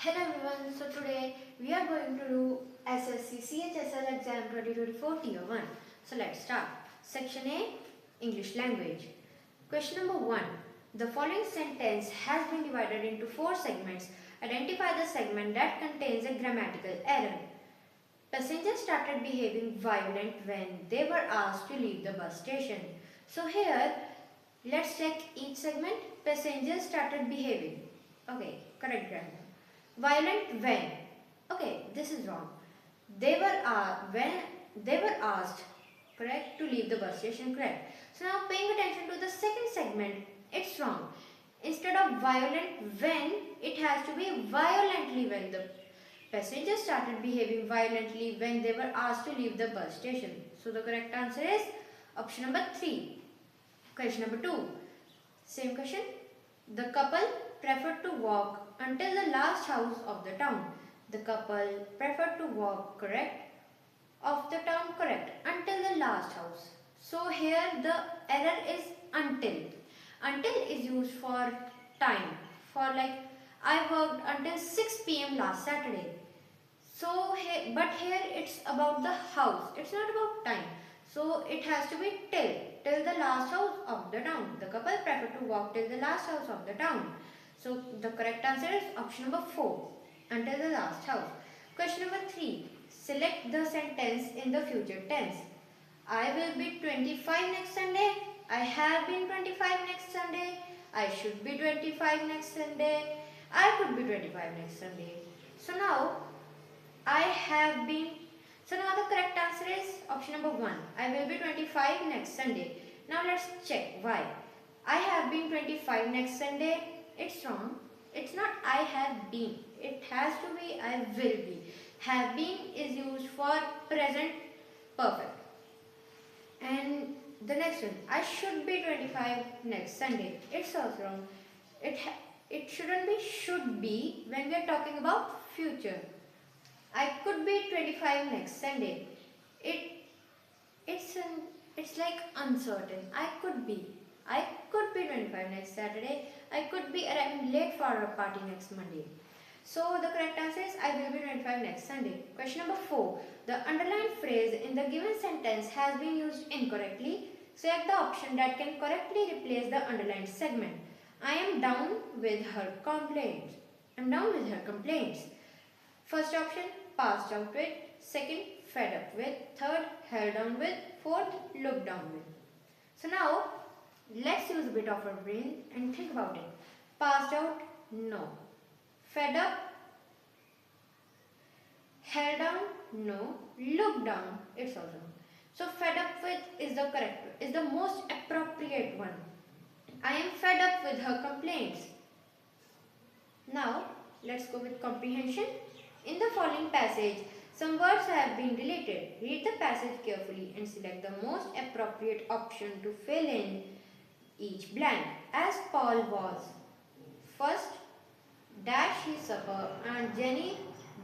Hello everyone, so today we are going to do SSC CHSL exam 2024 Tier 1. So let's start. Section A, English language. Question number 1. The following sentence has been divided into 4 segments. Identify the segment that contains a grammatical error. Passengers started behaving violent when they were asked to leave the bus station. So here, let's check each segment. Passengers started behaving. Okay, correct grammar. Violent when? Okay, this is wrong. When they were asked, correct, to leave the bus station, correct. So now paying attention to the second segment, it's wrong. Instead of violent when, it has to be violently when. The passengers started behaving violently when they were asked to leave the bus station. So the correct answer is option number 3. Question number 2. Same question. The couple preferred to walk until the last house of the town. The couple preferred to walk, correct, of the town, correct, until the last house. So here the error is until. Until is used for time. For like, I worked until 6 p.m. last Saturday. So but here it's about the house. It's not about time. So it has to be till the last house of the town. The couple preferred to walk till the last house of the town. So the correct answer is option number 4, until the last house. Question number 3. Select the sentence in the future tense. I will be 25 next Sunday. I have been 25 next Sunday. I should be 25 next Sunday. I could be 25 next Sunday. So now I have been. So now the correct answer is option number 1. I will be 25 next Sunday. Now let's check why. I have been 25 next Sunday. It's wrong. It's not I have been. It has to be I will be. Have been is used for present perfect. And the next one. I should be 25 next Sunday. It's also wrong. It shouldn't be should be when we are talking about future. I could be 25 next Sunday. It's like uncertain. I could be 25 next Saturday. I could be arriving late for a party next Monday. So the correct answer is I will be 25 next Sunday. Question number 4. The underlined phrase in the given sentence has been used incorrectly. Select the option that can correctly replace the underlined segment. I am down with her complaints. I'm down with her complaints. First option, passed out with. Second, fed up with. Third, held down with. Fourth, looked down with. So now, let's use a bit of our brain and think about it. Passed out, no. Fed up, held down, no. Looked down, it's also no. So fed up with is the most appropriate one. I am fed up with her complaints. Now, let's go with comprehension. In the following passage, some words have been deleted. Read the passage carefully and select the most appropriate option to fill in each blank. As Paul was first dash his supper and Jenny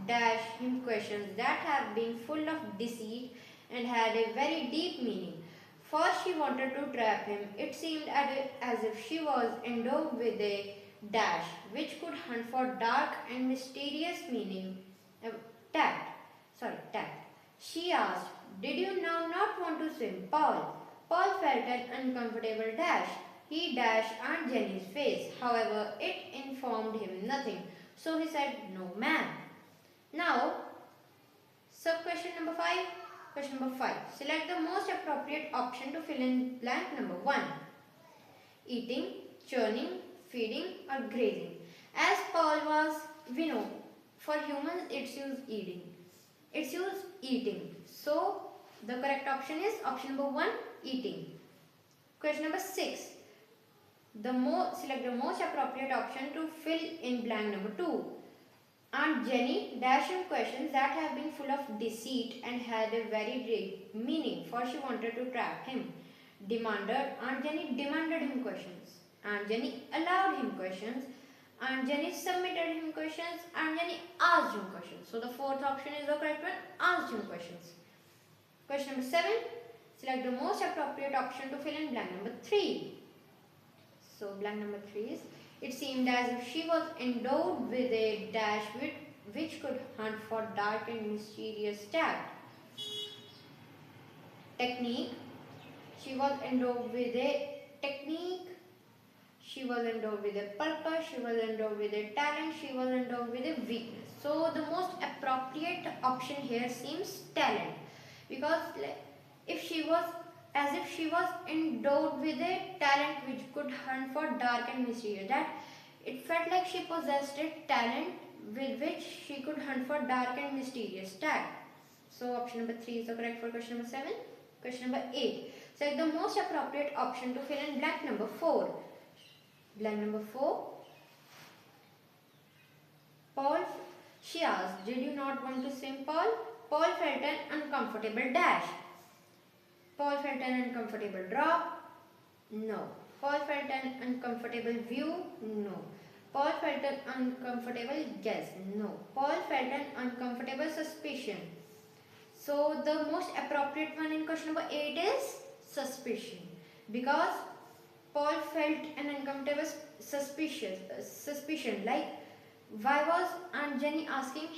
dash him questions that have been full of deceit and had a very deep meaning. First she wanted to trap him. It seemed as if she was endowed with a dash which could hunt for dark and mysterious meaning. Tact. She asked, did you now not want to swim, Paul? Paul felt an uncomfortable dash. He dashed Aunt Jenny's face. However, it informed him nothing. So he said, no ma'am. Now, sub-question number 5. Question number 5. Select the most appropriate option to fill in blank number 1. Eating, churning, feeding or grazing. As Paul was, we know, for humans it's used eating. It's used eating. So, the correct option is option number 1, eating. Question number 6. Select the most appropriate option to fill in blank number 2. Aunt Jenny dashed him questions that have been full of deceit and had a very deep meaning, for she wanted to trap him. Aunt Jenny demanded him questions. Aunt Jenny allowed him questions. Aunt Jenny submitted him questions. Aunt Jenny asked him questions. So the fourth option is the correct one, asked him questions. Question number 7. Select the most appropriate option to fill in blank number 3. So blank number 3 is, It seemed as if she was endowed with a dash which could hunt for dark and mysterious tact. Technique. She was endowed with a technique. She was endowed with a purpose. She was endowed with a talent. She was endowed with a weakness. So the most appropriate option here seems talent, because if she was endowed with a talent which could hunt for dark and mysterious, that it felt like she possessed a talent with which she could hunt for dark and mysterious tact. So option number 3 is the correct for question number 7. Question number 8. Select the most appropriate option to fill in blank number 4. Blank number 4. Paul, she asked, did you not want to swim, Paul? Paul felt an uncomfortable dash. Paul felt an uncomfortable drop. No. Paul felt an uncomfortable view. No. Paul felt an uncomfortable guess. No. Paul felt an uncomfortable suspicion. So the most appropriate one in question number 8 is suspicion, because Paul felt an uncomfortable suspicion, like why was Aunt Jenny suddenly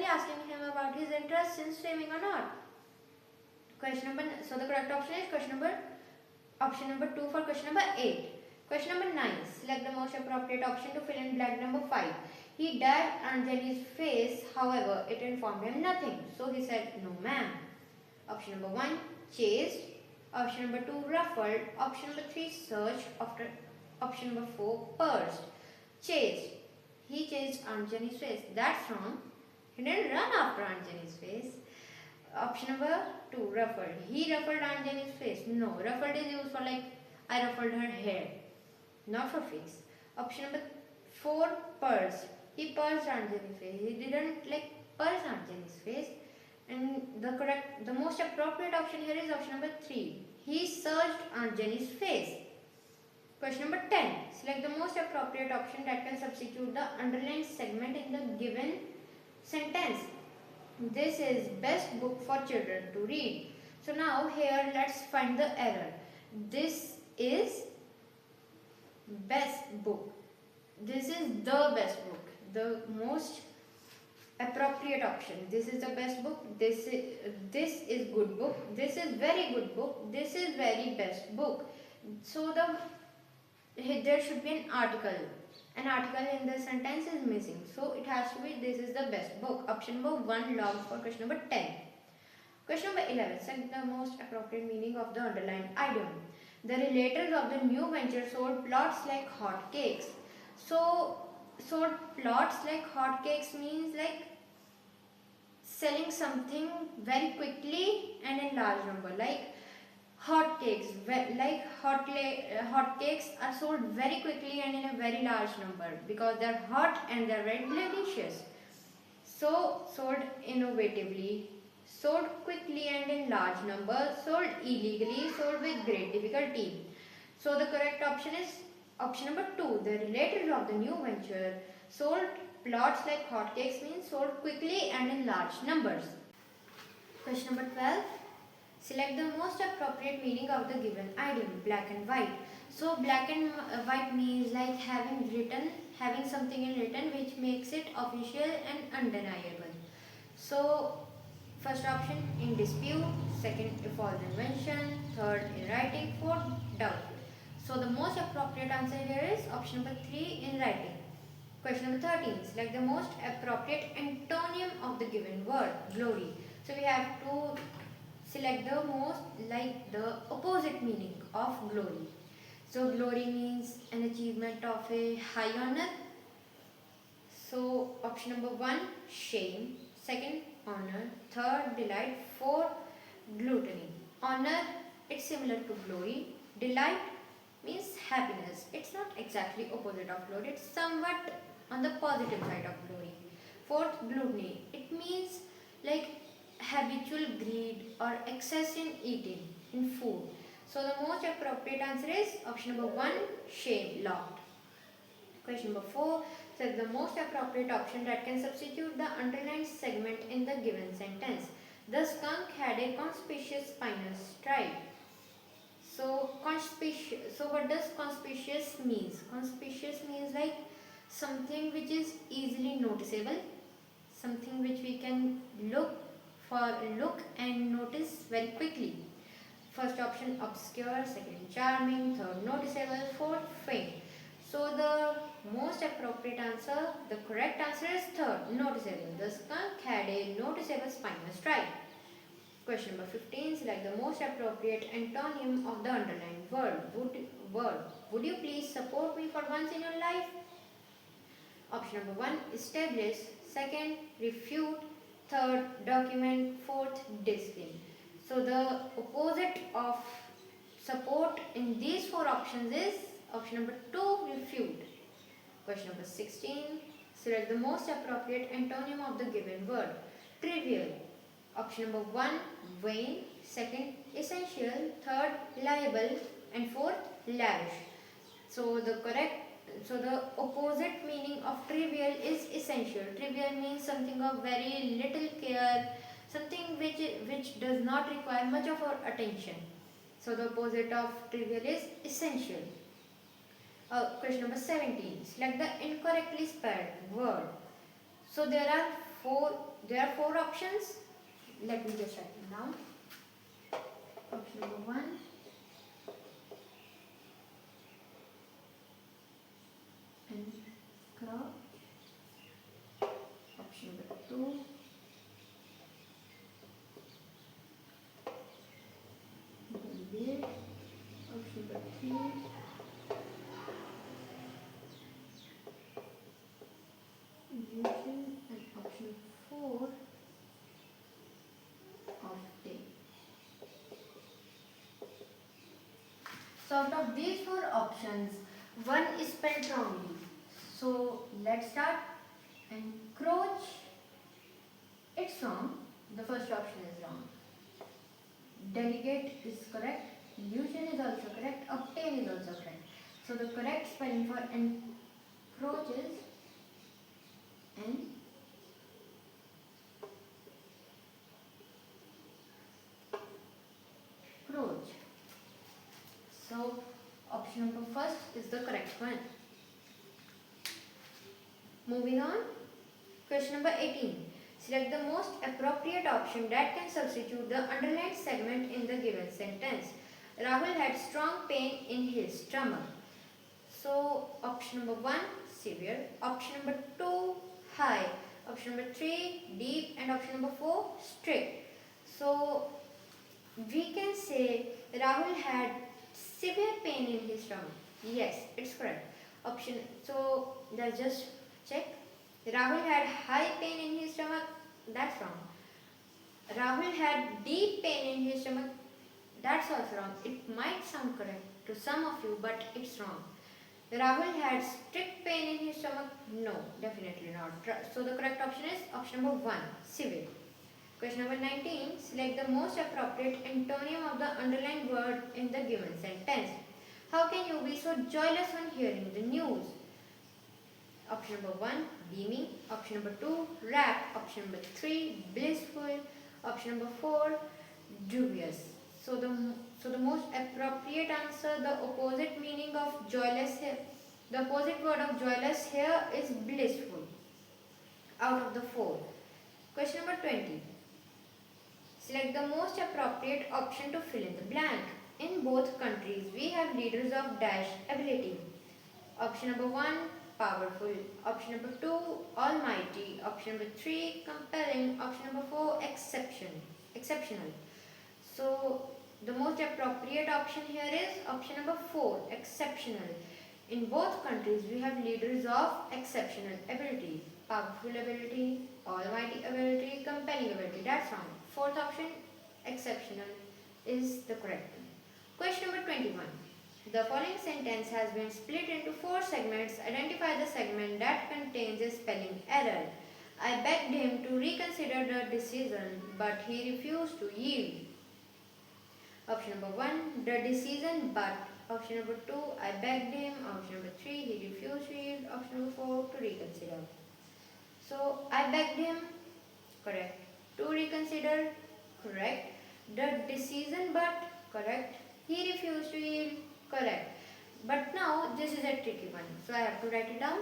asking him about his interest in swimming or not? So the correct option is option number 2 for question number 8. Question number 9. Select the most appropriate option to fill in blank number 5. He dabbed Aunt Jenny's face, however, it informed him nothing. So he said, no ma'am. Option number 1, chased. Option number 2, ruffled. Option number 3, searched. Option number 4, pursed. Chased. He chased Aunt Jenny's face. That's wrong. He didn't run after Aunt Jenny's face. Option number 2, ruffled. He ruffled Aunt Jenny's face. No, ruffled is used for like I ruffled her hair, not for face. Option number 4, pursed. He pursed Aunt Jenny's face. He didn't purse Aunt Jenny's face. And the most appropriate option here is option number 3. He searched Aunt Jenny's face. Question number 10. Select the most appropriate option that can substitute the underlined segment in the given sentence. This is best book for children to read. So now here let's find the error. This is best book. This is the best book. The most appropriate option. This is the best book. This is good book. This is very good book. This is very best book. So there should be an article. An article in the sentence is missing. So it has to be this is the best book. Option number 1 logged for question number 10. Question number 11. Select the most appropriate meaning of the underlined idiom. The relators of the new venture sold plots like hot cakes. So sold plots like hot cakes means like selling something very quickly and in large number, like hot cakes. Like hot cakes are sold very quickly and in a very large number because they're hot and they're very delicious. So sold innovatively, sold quickly and in large numbers, sold illegally, sold with great difficulty. So the correct option is option number 2. The relators of the new venture sold plots like hotcakes means sold quickly and in large numbers. Question number 12. Select the most appropriate meaning of the given idiom, black and white. So black and white means like having something in written which makes it official and undeniable. So first option, in dispute. Second, a false invention. Third, in writing. Fourth, doubtful. So the most appropriate answer here is option number 3, in writing. Question number 13. Select the most appropriate antonym of the given word, glory. So we have to select the opposite meaning of glory. So glory means an achievement of a high honor. So option number 1, shame. Second, honor. Third, delight. Fourth, gluttony. Honor, it's similar to glory. Delight means happiness. It's not exactly opposite of glory. It's somewhat on the positive side of glory. Fourth, gluttony. It means like habitual greed or excess in eating, in food. So the most appropriate answer is option number 1, shame, locked. Question number 4. Select the most appropriate option that can substitute the underlined segment in the given sentence. The skunk had a conspicuous spinal stripe. So conspicuous. So what does conspicuous means? Conspicuous means like something which is easily noticeable, something which we can look and notice very quickly. First option obscure, second charming, third noticeable, fourth faint. So the most appropriate answer, the correct answer is third, noticeable. The skunk had a noticeable spinal stripe. Question number 15, select the most appropriate antonym of the underlined word. Would you please support me for once in your life? Option number 1, establish. Second, refute. Third, document. Fourth, discipline. So the opposite of support in these four options is option number 2, refute. Question number 16, select the most appropriate antonym of the given word. Trivial. Option number 1, vain. Second, essential. Third, liable. And fourth, lavish. So the opposite meaning of trivial is essential. Trivial means something of very little care, something which does not require much of our attention. So the opposite of trivial is essential. Question number 17. Select the incorrectly spelled word. So there are four options. Let me just write them down. Option number 1. And crop. Option number 2. Beard. Option number 3. Illusion. And option 4. Of day. So out of these four options, one is spelled wrongly. So let's start. Encroach, it's wrong. The first option is wrong. Delegate is correct. Illusion is also correct. Obtain is also correct. So the correct spelling for encroach is encroach. So option number first is the correct one. Moving on, question number 18. Select the most appropriate option that can substitute the underlined segment in the given sentence. Rahul had strong pain in his stomach. So option number 1, severe. Option number 2, high. Option number 3, deep. And option number 4, strict. So we can say Rahul had severe pain in his stomach. Yes, it's correct. So let's just check. Rahul had high pain in his stomach. That's wrong. Rahul had deep pain in his stomach. That's also wrong. It might sound correct to some of you, but it's wrong. Rahul had strict pain in his stomach. No, definitely not. So the correct option is option number 1, severe. Question number 19. Select the most appropriate antonym of the underlined word in the given sentence. How can you be so joyless when hearing the news? Option number 1, beaming. Option number 2, rapt. Option number 3, blissful. Option number 4, dubious. So the most appropriate answer, the opposite meaning of joyless here, the opposite word of joyless here is blissful. Out of the 4. Question number 20. Select the most appropriate option to fill in the blank. In both countries, we have leaders of dash ability. Option number 1, powerful. Option number 2, almighty. Option number 3, compelling. Option number 4, exceptional. So the most appropriate option here is option number 4, exceptional. In both countries, we have leaders of exceptional ability. Powerful ability, almighty ability, compelling ability. That's wrong. Fourth option, exceptional, is the correct one. Question number 21. The following sentence has been split into 4 segments. Identify the segment that contains a spelling error. I begged him to reconsider the decision, but he refused to yield. Option number 1, the decision but. Option number 2, I begged him. Option number 3, he refused to yield. Option number 4, to reconsider. So, I begged him, correct. To reconsider, correct. The decision but, correct. He refused to yield. Correct. But now this is a tricky one. So I have to write it down.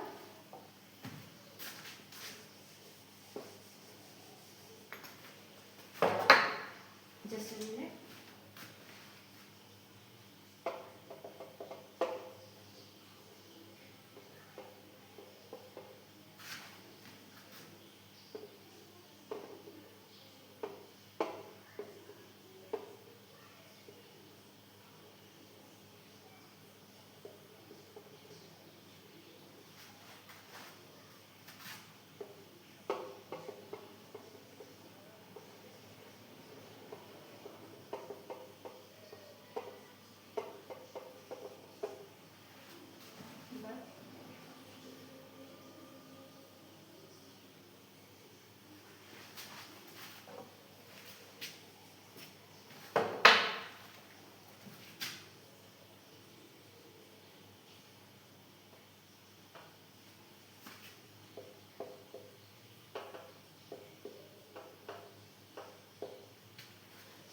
Just a minute.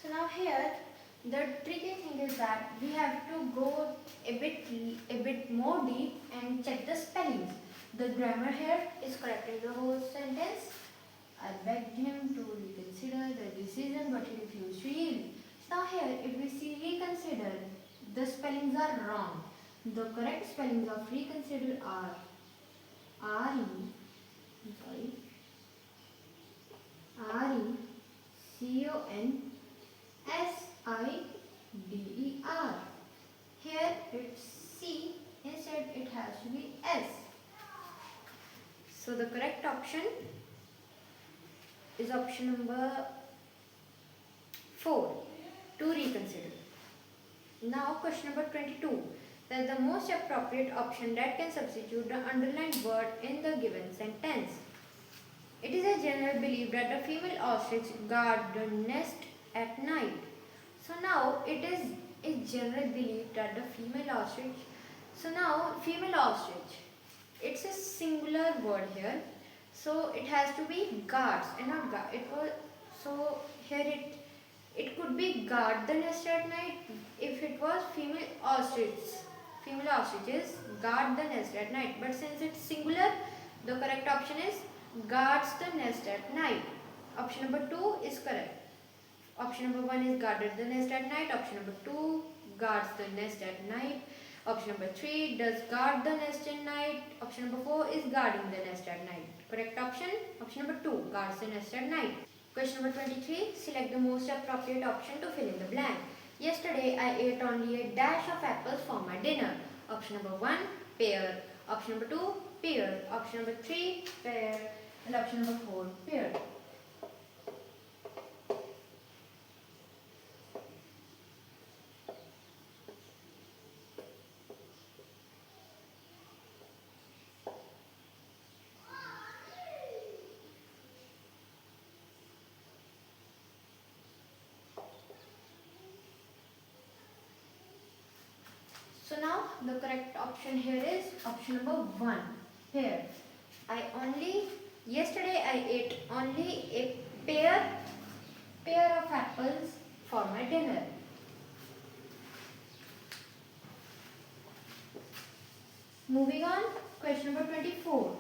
So now here the tricky thing is that we have to go a bit more deep and check the spellings. The grammar here is correct in the whole sentence. I begged him to reconsider the decision but he refused to yield. So now here if we see reconsider, the spellings are wrong. The correct spellings of reconsider are R-E-C-O-N-S-I-D-E-R. Here it's C, instead it has to be S. So the correct option is option number 4, to reconsider. Now question number 22. That the most appropriate option that can substitute the underlined word in the given sentence. It is a general belief that the female ostrich guard the nest at night. So now it is a general belief that the female ostrich. So now female ostrich, it's a singular word here. So it has to be guards and not guard. So here it could be guard the nest at night if it was female ostriches. Female ostriches guard the nest at night. But since it's singular, the correct option is guards the nest at night. Option number 2 is correct. Option number 1 is guarded the nest at night. Option number 2 guards the nest at night. Option number 3 does guard the nest at night. Option number 4 is guarding the nest at night. Correct option number 2, guards the nest at night. Question number 23. Select the most appropriate option to fill in the blank. Yesterday I ate only a dash of apples for my dinner. Option number 1, pear. Option number 2, pear. Option number 3, pear. And option number 4, pear. So now the correct option here is option number 1, pear. Yesterday I ate only a pair of apples for my dinner. Moving on, question number 24.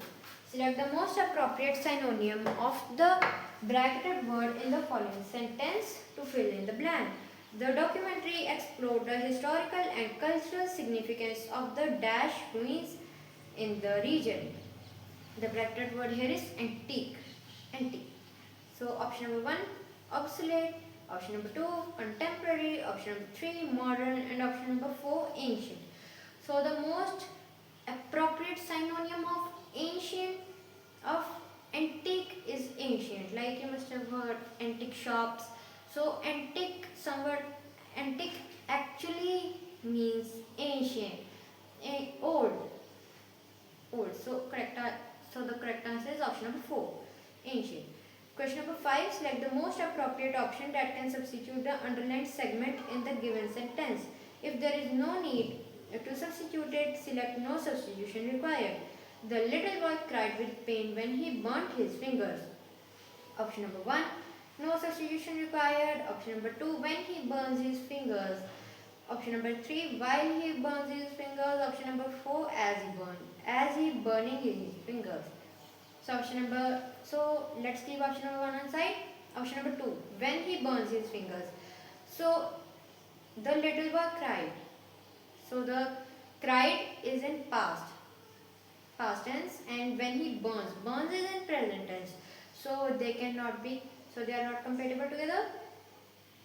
Select the most appropriate synonym of the bracketed word in the following sentence to fill in the blank. The documentary explored the historical and cultural significance of the dash ruins in the region. The bracketed word here is antique. So option number 1, obsolete. Option number 2, contemporary. Option number 3, modern. And option number 4, ancient. So the most appropriate synonym of antique is ancient. Like you must have heard antique shops. So antique actually means ancient, old. So the correct answer is option number 4, ancient. Question number 5. Select the most appropriate option that can substitute the underlined segment in the given sentence. If there is no need to substitute it, select no substitution required. The little boy cried with pain when he burnt his fingers. Option number 1, no substitution required. Option number 2, when he burns his fingers. Option number 3, while he burns his fingers. Option number 4, as he burning his fingers. So let's keep option number 1 on side. Option number 2, when he burns his fingers. So the little boy cried. So the cried is in past tense, and when he burns is in present tense. So they are not compatible together.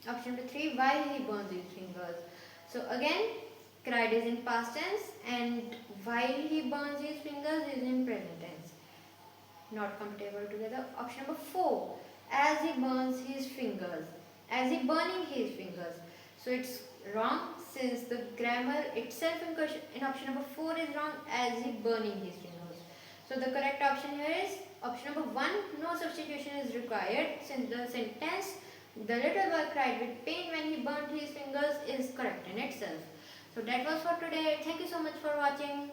Option number 3, while he burns his fingers. So again, cried is in past tense, and while he burns his fingers is in present tense. Not compatible together. Option number 4, as he burns his fingers. As he burning his fingers. So it's wrong, since the grammar itself in option number 4 is wrong, as he burning his fingers. So the correct option here is option number 1, no substitution is required, since the sentence the little boy cried with pain when he burnt his fingers is correct in itself. So that was for today. Thank you so much for watching.